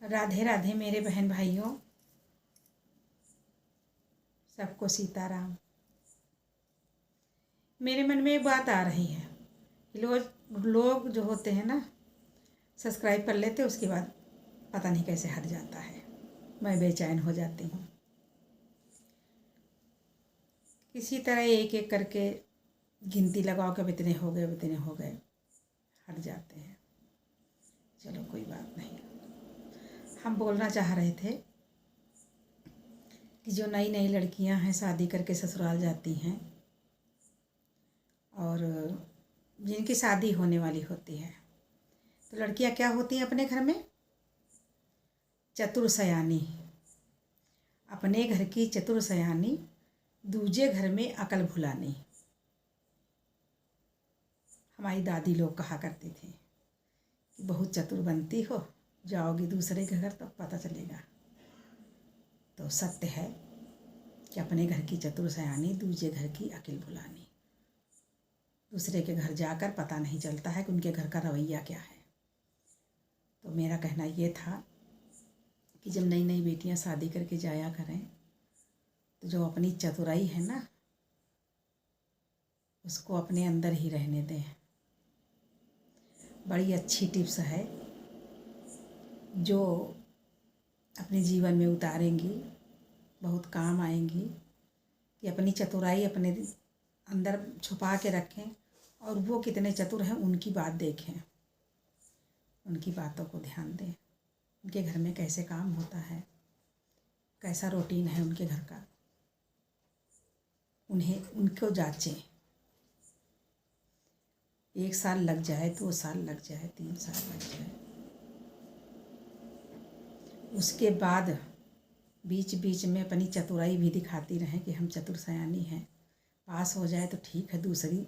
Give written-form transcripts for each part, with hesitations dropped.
राधे राधे मेरे बहन भाइयों, सबको सीताराम। मेरे मन में एक बात आ रही है। लोग जो होते हैं ना, सब्सक्राइब कर लेते, उसके बाद पता नहीं कैसे हट जाता है। मैं बेचैन हो जाती हूँ। किसी तरह एक एक करके गिनती लगाओ कि इतने हो गए, हट जाते हैं। चलो कोई बात नहीं। हम बोलना चाह रहे थे कि जो नई नई लड़कियां हैं, शादी करके ससुराल जाती हैं और जिनकी शादी होने वाली होती है, तो लड़कियां क्या होती हैं अपने घर में? चतुर सयानी। अपने घर की चतुर सयानी, दूजे घर में अकल भुलानी। हमारी दादी लोग कहा करती थी कि बहुत चतुर बनती हो, जाओगी दूसरे के घर तो पता चलेगा। तो सत्य है कि अपने घर की चतुर सयानी, दूसरे घर की अकल भुलानी। दूसरे के घर जाकर पता नहीं चलता है कि उनके घर का रवैया क्या है। तो मेरा कहना ये था कि जब नई नई बेटियां शादी करके जाया करें, तो जो अपनी चतुराई है ना, उसको अपने अंदर ही रहने दें। बड़ी अच्छी टिप्स है जो अपने जीवन में उतारेंगी, बहुत काम आएंगी। कि अपनी चतुराई अपने अंदर छुपा के रखें और वो कितने चतुर हैं उनकी बात देखें, उनकी बातों को ध्यान दें। उनके घर में कैसे काम होता है, कैसा रूटीन है उनके घर का, उनको जांचें। 1 साल लग जाए, 2 साल लग जाए, 3 साल लग जाए, उसके बाद बीच बीच में अपनी चतुराई भी दिखाती रहें कि हम चतुर सयानी हैं। पास हो जाए तो ठीक है, दूसरी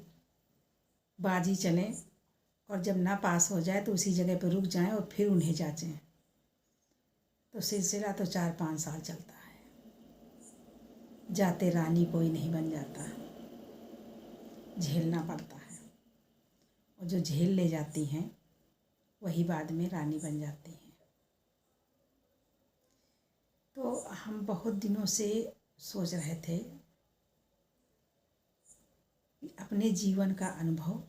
बाजी चलें, और जब ना पास हो जाए तो उसी जगह पर रुक जाएं और फिर उन्हें जांचें। तो सिलसिला तो 4-5 साल चलता है। जाते रानी कोई नहीं बन जाता, झेलना पड़ता है। और जो झेल ले जाती हैं वही बाद में रानी बन जाती हैं। तो हम बहुत दिनों से सोच रहे थे कि अपने जीवन का अनुभव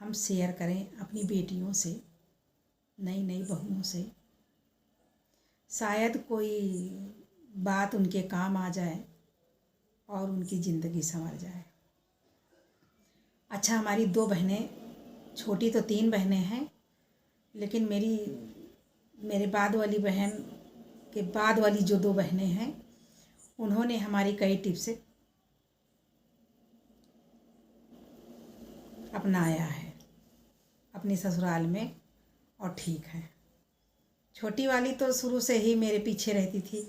हम शेयर करें अपनी बेटियों से, नई नई बहुओं से। शायद कोई बात उनके काम आ जाए और उनकी ज़िंदगी संवर जाए। अच्छा, हमारी 2 बहनें, छोटी तो 3 बहनें हैं, लेकिन मेरे बाद वाली बहन के बाद वाली जो 2 बहनें हैं, उन्होंने हमारी कई टिप्स अपनाया है अपनी ससुराल में और ठीक है। छोटी वाली तो शुरू से ही मेरे पीछे रहती थी,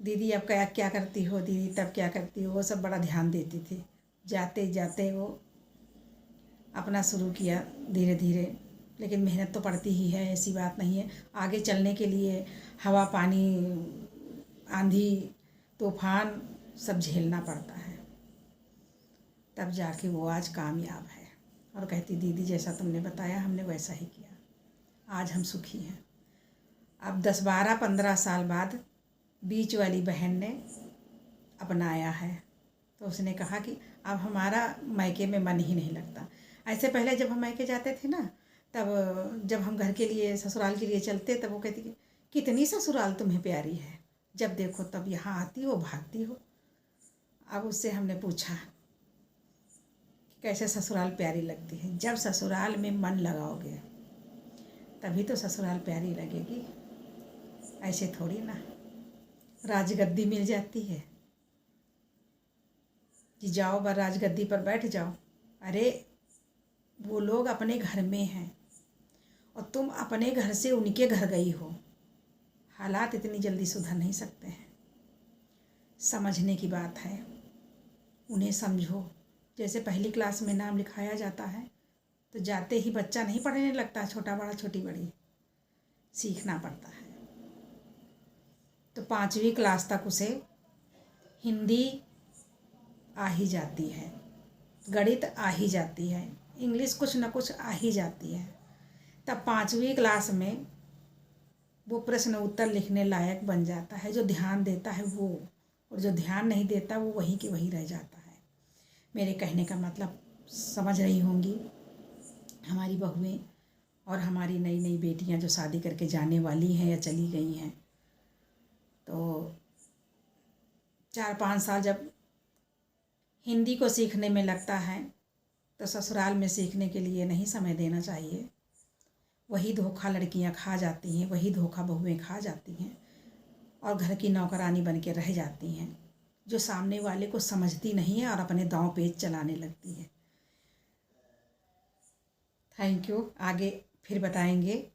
दीदी अब क्या क्या करती हो, दीदी तब क्या करती हो, वो सब बड़ा ध्यान देती थी। जाते जाते वो अपना शुरू किया धीरे धीरे, लेकिन मेहनत तो पड़ती ही है, ऐसी बात नहीं है। आगे चलने के लिए हवा पानी, आंधी तूफान सब झेलना पड़ता है, तब जाके वो आज कामयाब है। और कहती दीदी जैसा तुमने बताया हमने वैसा ही किया, आज हम सुखी हैं। अब 10-12-15 साल बाद बीच वाली बहन ने अपनाया है, तो उसने कहा कि अब हमारा मायके में मन ही नहीं लगता। ऐसे पहले जब हम मायके जाते थे ना, तब जब हम घर के लिए, ससुराल के लिए चलते, तब वो कहती कि कितनी ससुराल तुम्हें प्यारी है, जब देखो तब यहाँ आती हो, भागती हो। अब उससे हमने पूछा कैसे ससुराल प्यारी लगती है? जब ससुराल में मन लगाओगे तभी तो ससुराल प्यारी लगेगी, ऐसे थोड़ी ना राजगद्दी मिल जाती है कि जाओ बर राजगद्दी पर बैठ जाओ। अरे वो लोग अपने घर में हैं और तुम अपने घर से उनके घर गई हो। हालात इतनी जल्दी सुधर नहीं सकते हैं, समझने की बात है, उन्हें समझो। जैसे पहली क्लास में नाम लिखाया जाता है तो जाते ही बच्चा नहीं पढ़ने लगता, छोटा बड़ा छोटी बड़ी, सीखना पड़ता है। तो 5वीं क्लास तक उसे हिंदी आ ही जाती है, गणित आ ही जाती है, इंग्लिश कुछ न कुछ आ ही जाती है। तब 5वीं क्लास में वो प्रश्न उत्तर लिखने लायक बन जाता है। जो ध्यान देता है वो, और जो ध्यान नहीं देता वो वहीं के वहीं रह जाता है। मेरे कहने का मतलब समझ रही होंगी हमारी बहुएं और हमारी नई नई बेटियां जो शादी करके जाने वाली हैं या चली गई हैं। तो 4-5 साल जब हिंदी को सीखने में लगता है तो ससुराल में सीखने के लिए नहीं समय देना चाहिए। वही धोखा लड़कियां खा जाती हैं, वही धोखा बहुएं खा जाती हैं और घर की नौकरानी बन के रह जाती हैं, जो सामने वाले को समझती नहीं है और अपने दांव पेच चलाने लगती है। Thank you. आगे फिर बताएंगे।